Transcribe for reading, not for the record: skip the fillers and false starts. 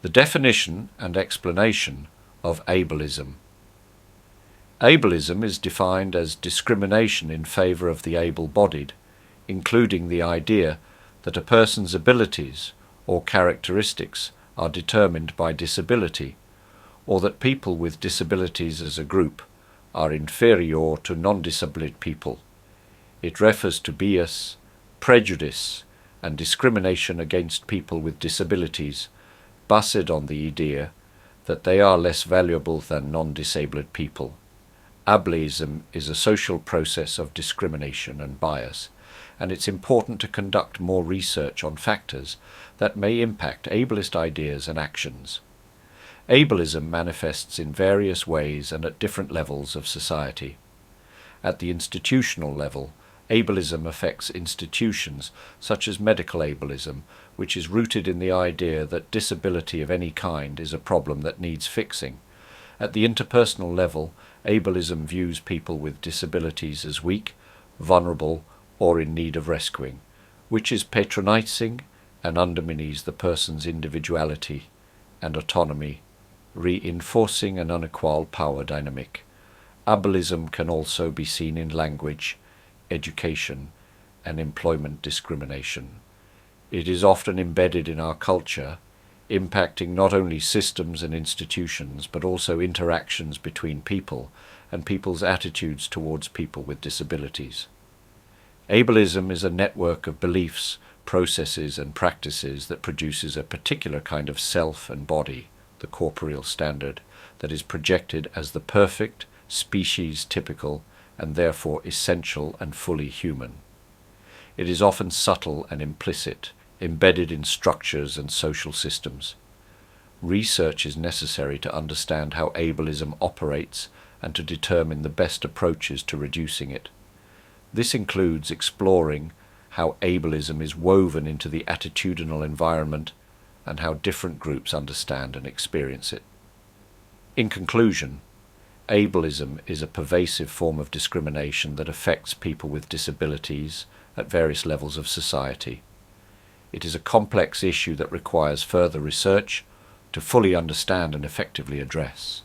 The definition and explanation of ableism. Ableism is defined as discrimination in favour of the able-bodied, including the idea that a person's abilities or characteristics are determined by disability, or that people with disabilities as a group are inferior to non-disabled people. It refers to bias, prejudice, and discrimination against people with disabilities, based on the idea that they are less valuable than non-disabled people. Ableism is a social process of discrimination and bias, and it's important to conduct more research on factors that may impact ableist ideas and actions. Ableism manifests in various ways and at different levels of society. At the institutional level, ableism affects institutions such as medical ableism, which is rooted in the idea that disability of any kind is a problem that needs fixing. At the interpersonal level, ableism views people with disabilities as weak, vulnerable, or in need of rescuing, which is patronizing and undermines the person's individuality and autonomy, reinforcing an unequal power dynamic. Ableism can also be seen in language, education, and employment discrimination. It is often embedded in our culture, impacting not only systems and institutions, but also interactions between people and people's attitudes towards people with disabilities. Ableism is a network of beliefs, processes, and practices that produces a particular kind of self and body, the corporeal standard, that is projected as the perfect, species-typical, and therefore essential and fully human. It is often subtle and implicit, embedded in structures and social systems. Research is necessary to understand how ableism operates and to determine the best approaches to reducing it. This includes exploring how ableism is woven into the attitudinal environment and how different groups understand and experience it. In conclusion, ableism is a pervasive form of discrimination that affects people with disabilities at various levels of society. It is a complex issue that requires further research to fully understand and effectively address.